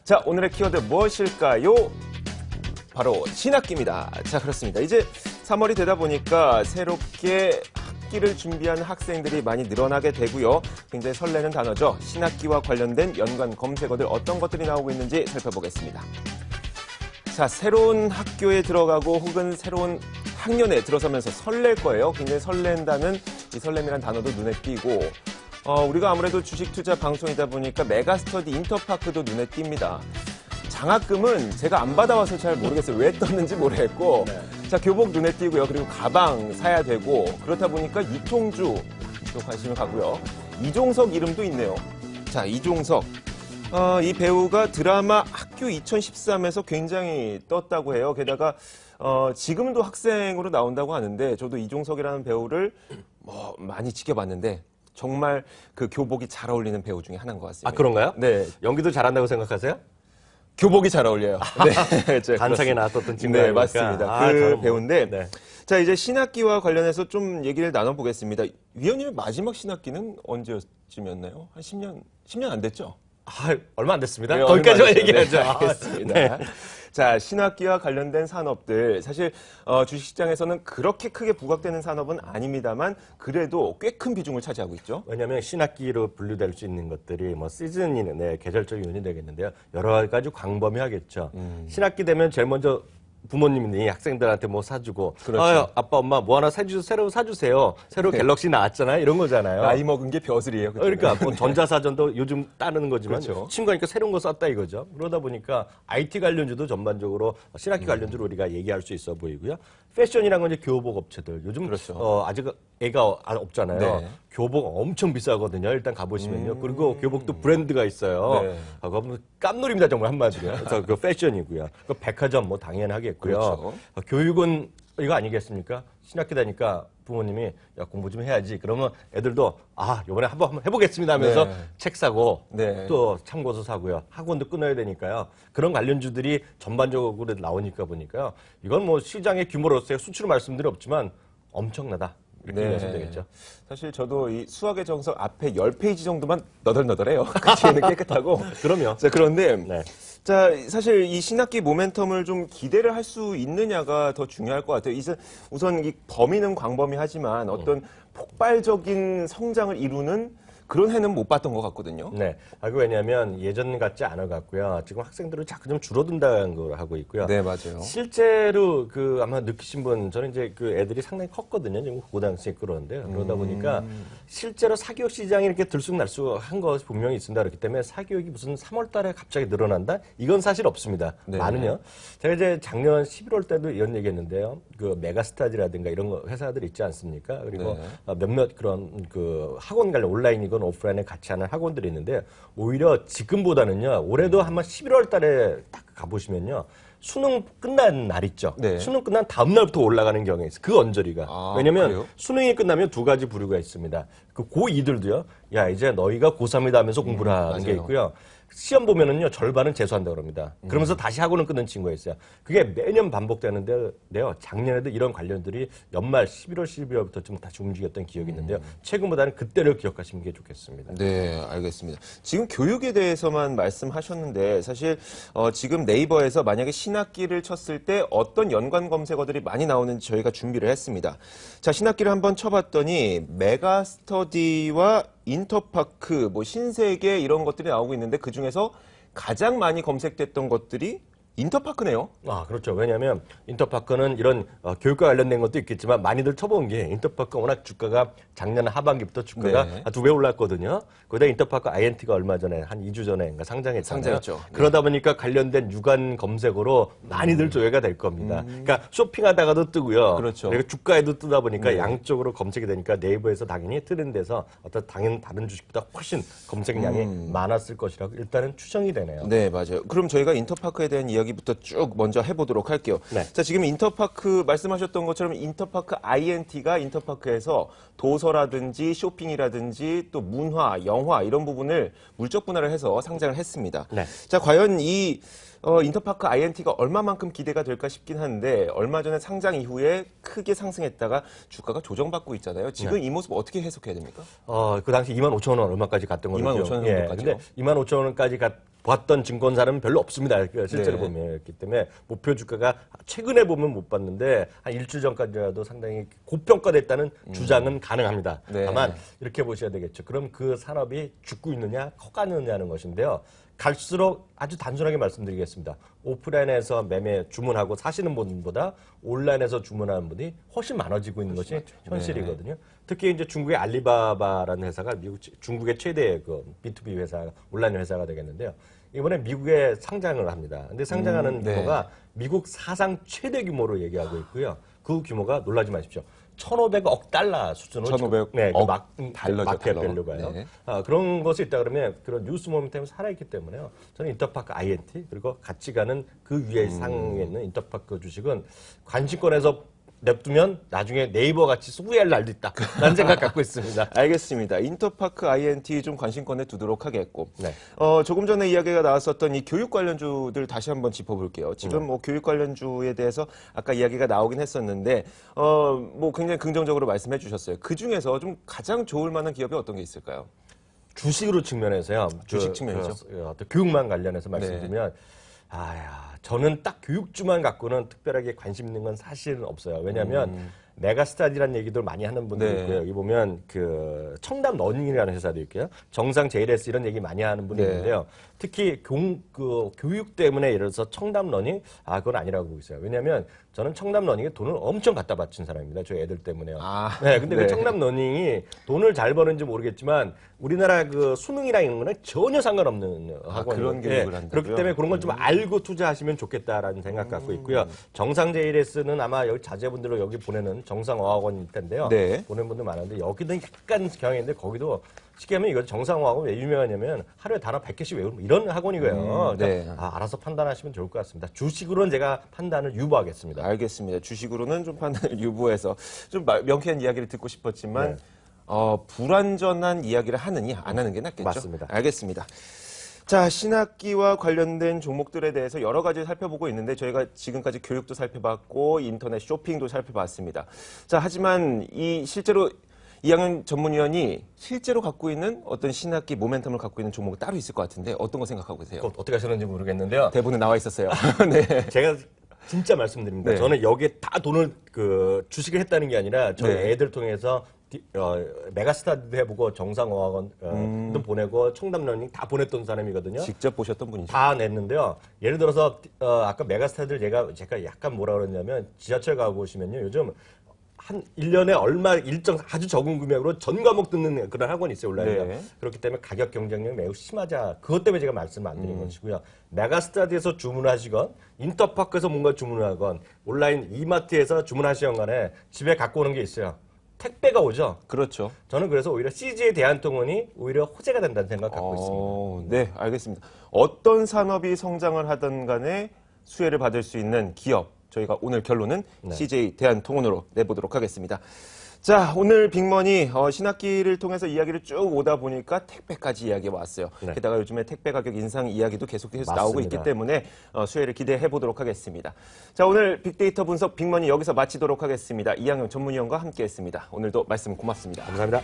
자, 오늘의 키워드 무엇일까요? 바로 신학기입니다. 자, 그렇습니다. 이제 3월이 되다 보니까 새롭게 학기를 준비하는 학생들이 많이 늘어나게 되고요. 굉장히 설레는 단어죠. 신학기와 관련된 연관 검색어들 어떤 것들이 나오고 있는지 살펴보겠습니다. 자, 새로운 학교에 들어가고 혹은 새로운 학년에 들어서면서 설렐 거예요. 굉장히 설렌다는 이 설렘이란 단어도 눈에 띄고 우리가 아무래도 주식 투자 방송이다 보니까 메가스터디 인터파크도 눈에 띕니다. 장학금은 제가 안 받아와서 잘 모르겠어요. 왜 떴는지 모르겠고. 네. 자, 교복 눈에 띄고요. 그리고 가방 사야 되고. 그렇다 보니까 유통주 또 관심을 가고요. 이종석 이름도 있네요. 자, 이종석. 이 배우가 드라마 학교 2013에서 굉장히 떴다고 해요. 게다가 지금도 학생으로 나온다고 하는데 저도 이종석이라는 배우를 많이 지켜봤는데 정말 그 교복이 잘 어울리는 배우 중에 하나인 것 같습니다. 아, 그런가요? 네. 연기도 잘한다고 생각하세요? 교복이 잘 어울려요. 네. 간상에 나왔던 친구. 네, 맞습니다. 그 배우인데. 네. 자, 이제 신학기와 관련해서 좀 얘기를 나눠보겠습니다. 위원님의 마지막 신학기는 언제쯤이었나요? 한 10년 안 됐죠? 얼마 안 됐습니다. 네, 거기까지만 얘기하죠. 네, 알겠습니다. 네. 자, 신학기와 관련된 산업들. 사실, 주식시장에서는 그렇게 크게 부각되는 산업은 아닙니다만, 그래도 꽤 큰 비중을 차지하고 있죠. 왜냐하면 신학기로 분류될 수 있는 것들이 뭐 시즌이는 계절적인 요인이 되겠는데요. 여러 가지 광범위하겠죠. 신학기 되면 제일 먼저 부모님이 학생들한테 뭐 사주고, 그렇죠. 아빠, 엄마 뭐 하나 새로 사주세요. 새로 갤럭시 나왔잖아요. 이런 거잖아요. 나이 먹은 게 벼슬이에요. 그러니까 뭐 전자사전도 요즘 따르는 거지만 그렇죠. 친구하니까 새로운 거 썼다 이거죠. 그러다 보니까 IT 관련주도 전반적으로 신학기 관련주로 우리가 얘기할 수 있어 보이고요. 패션이란 건 이제 교복 업체들. 요즘 그렇죠. 아직 애가 없잖아요. 네. 교복 엄청 비싸거든요. 일단 가보시면요. 그리고 교복도 브랜드가 있어요. 네. 그건 깜놀입니다 정말 한마디로. 그래서 그 패션이고요. 그 백화점 뭐 당연하겠고요. 그렇죠. 교육은 이거 아니겠습니까? 신학기 되니까 부모님이 야 공부 좀 해야지. 그러면 애들도 이번에 한번 해보겠습니다 하면서 네. 책 사고 네. 또 참고서 사고요. 학원도 끊어야 되니까요. 그런 관련주들이 전반적으로 나오니까 보니까요. 이건 뭐 시장의 규모로서의 수치로 말씀드릴 없지만 엄청나다. 이렇게 이해하시면 되겠죠. 사실 저도 이 수학의 정석 앞에 10페이지 정도만 너덜너덜해요. 그 뒤에는 깨끗하고. 그럼요. 자, 그런데 네. 자, 사실 이 신학기 모멘텀을 좀 기대를 할 수 있느냐가 더 중요할 것 같아요. 우선 이 범위는 광범위하지만 어떤 폭발적인 성장을 이루는 그런 해는 못 봤던 것 같거든요. 네. 왜냐하면 예전 같지 않아 갖고요. 지금 학생들은 자꾸 좀 줄어든다는 걸 하고 있고요. 네, 맞아요. 실제로 아마 느끼신 분, 저는 이제 그 애들이 상당히 컸거든요. 지금 고등학생 그러는데요. 그러다 보니까 실제로 사교육 시장이 이렇게 들쑥날쑥한 것이 분명히 있습니다. 그렇기 때문에 사교육이 무슨 3월 달에 갑자기 늘어난다? 이건 사실 없습니다. 네. 많은요. 제가 이제 작년 11월 때도 이런 얘기 했는데요. 그 메가스타즈라든가 이런 거 회사들 있지 않습니까? 그리고 몇몇 그런 그 학원 관련 온라인이건 오프라인에 같이 하는 학원들이 있는데 오히려 지금보다는요. 올해도 한번 11월 달에 딱 가보시면요. 수능 끝난 날 있죠. 네. 수능 끝난 다음 날부터 올라가는 경우가 있어요. 그 언저리가. 왜냐면 그래요? 수능이 끝나면 두 가지 부류가 있습니다. 그 고2들도요. 야, 이제 너희가 고3이다 하면서 공부를 하는 게 맞아요. 있고요. 시험 보면은요, 절반은 재수한다고 합니다. 그러면서 다시 학원을 끊는 친구가 있어요. 그게 매년 반복되는데요. 작년에도 이런 관련들이 연말 11월, 12월부터 좀 다시 움직였던 기억이 있는데요. 최근보다는 그때를 기억하시는 게 좋겠습니다. 네, 알겠습니다. 지금 교육에 대해서만 말씀하셨는데 사실 지금 네이버에서 만약에 신학기를 쳤을 때 어떤 연관 검색어들이 많이 나오는지 저희가 준비를 했습니다. 자, 신학기를 한번 쳐봤더니 메가스터디와 인터파크, 뭐 신세계 이런 것들이 나오고 있는데 그 중에서 가장 많이 검색됐던 것들이 인터파크네요. 그렇죠. 왜냐하면 인터파크는 이런 교육과 관련된 것도 있겠지만 많이들 쳐본 게 인터파크가 워낙 주가가 작년 하반기부터 주가가 네. 2배 올랐거든요. 거기다 인터파크 INT가 얼마 전에 한 2주 전에 상장했잖아요. 상장했죠. 네. 그러다 보니까 관련된 유관 검색어로 많이들 조회가 될 겁니다. 그러니까 쇼핑하다가도 뜨고요. 그렇죠. 그리고 주가에도 뜨다 보니까 양쪽으로 검색이 되니까 네이버에서 당연히 트렌드에서 어떤 다른 주식보다 훨씬 검색량이 많았을 것이라고 일단은 추정이 되네요. 네, 맞아요. 그럼 저희가 인터파크에 대한 이야기부터 쭉 먼저 해보도록 할게요. 네. 자, 지금 인터파크 말씀하셨던 것처럼 인터파크 INT가 인터파크에서 도서라든지 쇼핑이라든지 또 문화, 영화 이런 부분을 물적 분할을 해서 상장을 했습니다. 네. 자, 과연 이 인터파크 INT가 얼마만큼 기대가 될까 싶긴 한데 얼마 전에 상장 이후에 크게 상승했다가 주가가 조정받고 있잖아요. 지금 이 모습 어떻게 해석해야 됩니까? 그 당시 25,000원 얼마까지 갔던 거죠. 25,000원 정도까지요? 근데 25,000원까지 봤던 증권사는 별로 없습니다. 실제로 네. 보면. 그렇기 때문에 목표 주가가 최근에 보면 못 봤는데 한 일주일 전까지라도 상당히 고평가됐다는 주장은 가능합니다. 네. 다만 이렇게 보셔야 되겠죠. 그럼 그 산업이 죽고 있느냐 커가느냐는 것인데요. 갈수록 아주 단순하게 말씀드리겠습니다. 오프라인에서 매매 주문하고 사시는 분보다 온라인에서 주문하는 분이 훨씬 많아지고 있는 것이 현실이거든요. 특히 이제 중국의 알리바바라는 회사가 중국의 최대의 그 B2B 회사, 온라인 회사가 되겠는데요. 이번에 미국에 상장을 합니다. 근데 상장하는 네. 규모가 미국 사상 최대 규모로 얘기하고 있고요. 그 규모가 놀라지 마십시오. 1,500억 달러 수준으로 1,500억 네, 달러죠, 마켓 달러. 밸류가요. 네. 그런 것이 있다 그러면 그런 뉴스 모멘텀이 살아있기 때문에요. 저는 인터파크 INT 그리고 같이 가는 그 위에 상에 있는 인터파크 주식은 관심권에서 냅두면 나중에 네이버 같이 후회할 날도 있다. 라는 생각 갖고 있습니다. 알겠습니다. 인터파크 INT 좀 관심권에 두도록 하겠고, 네. 조금 전에 이야기가 나왔었던 이 교육 관련주들 다시 한번 짚어볼게요. 지금 뭐 교육 관련주에 대해서 아까 이야기가 나오긴 했었는데, 뭐 굉장히 긍정적으로 말씀해 주셨어요. 그 중에서 좀 가장 좋을 만한 기업이 어떤 게 있을까요? 주식으로 측면에서요. 주식 측면이죠. 어떤 교육만 관련해서 말씀드리면, 저는 딱 교육주만 갖고는 특별하게 관심 있는 건 사실은 없어요. 왜냐하면 메가스타디라는 얘기들 많이 하는 분들이 네. 있고요. 여기 보면 그 청담 러닝이라는 회사도 있고요. 정상 JLS 이런 얘기 많이 하는 분이 네. 있는데요. 특히 교육 때문에 예를 들어서 청담 러닝 그건 아니라고 보고 있어요. 왜냐하면 저는 청담 러닝에 돈을 엄청 갖다 바친 사람입니다. 저희 애들 때문에요. 네, 근데 네. 그 청담 러닝이 돈을 잘 버는지 모르겠지만 우리나라 그 수능이랑 이런 거는 전혀 상관없는 학원. 그런 교육을 한다고요? 그렇기 때문에 그런 걸 좀 알고 투자하시면 좋겠다라는 생각 갖고 있고요. 정상 JLS는 아마 여기 자제분들로 여기 보내는 정상어학원일 텐데요. 네. 보낸 분들 많은데 여기는 약간 경향인데 거기도 쉽게 하면 이거 정상어학원 왜 유명하냐면 하루에 단어 100개씩 외우는 이런 학원이고요. 네. 그러니까 알아서 판단하시면 좋을 것 같습니다. 주식으로는 제가 판단을 유보하겠습니다. 알겠습니다. 주식으로는 좀 판단을 유보해서 좀 명쾌한 이야기를 듣고 싶었지만, 네. 불완전한 이야기를 하느냐, 안 하는 게 낫겠죠? 맞습니다. 알겠습니다. 자, 신학기와 관련된 종목들에 대해서 여러 가지 살펴보고 있는데 저희가 지금까지 교육도 살펴봤고 인터넷 쇼핑도 살펴봤습니다. 자, 하지만 실제로 이학년 전문위원이 실제로 갖고 있는 어떤 신학기 모멘텀을 갖고 있는 종목이 따로 있을 것 같은데 어떤 거 생각하고 계세요? 그거 어떻게 하셨는지 모르겠는데요. 대본에 나와 있었어요. 네. 제가 진짜 말씀드립니다. 네. 저는 여기에 다 돈을 주식을 했다는 게 아니라 저희 네. 애들 통해서 메가스타디도 해보고 정상어학원도 보내고 청담러닝 다 보냈던 사람이거든요. 직접 보셨던 분이죠. 다 냈는데요. 예를 들어서 아까 메가스타디를 제가 약간 뭐라 그러냐면 지하철 가보시면요. 요즘 한 1년에 얼마 일정 아주 적은 금액으로 전 과목 듣는 그런 학원이 있어요. 온라인에. 네. 그렇기 때문에 가격 경쟁력이 매우 심하자. 그것 때문에 제가 말씀을 안 드린 것이고요. 메가스타디에서 주문하시건 인터파크에서 뭔가 주문하건 온라인 이마트에서 주문하시건 간에 집에 갖고 오는 게 있어요. 택배가 오죠. 그렇죠. 저는 그래서 오히려 CJ 대한통운이 오히려 호재가 된다는 생각 갖고 있습니다. 네, 알겠습니다. 어떤 산업이 성장을 하든 간에 수혜를 받을 수 있는 기업, 저희가 오늘 결론은 CJ 대한통운으로 내보도록 하겠습니다. 자, 오늘 빅머니 신학기를 통해서 이야기를 쭉 오다 보니까 택배까지 이야기가 왔어요. 네. 게다가 요즘에 택배 가격 인상 이야기도 계속해서 나오고 맞습니다. 있기 때문에 수혜를 기대해 보도록 하겠습니다. 자, 오늘 빅데이터 분석 빅머니 여기서 마치도록 하겠습니다. 이학년 전문위원과 함께했습니다. 오늘도 말씀 고맙습니다. 감사합니다.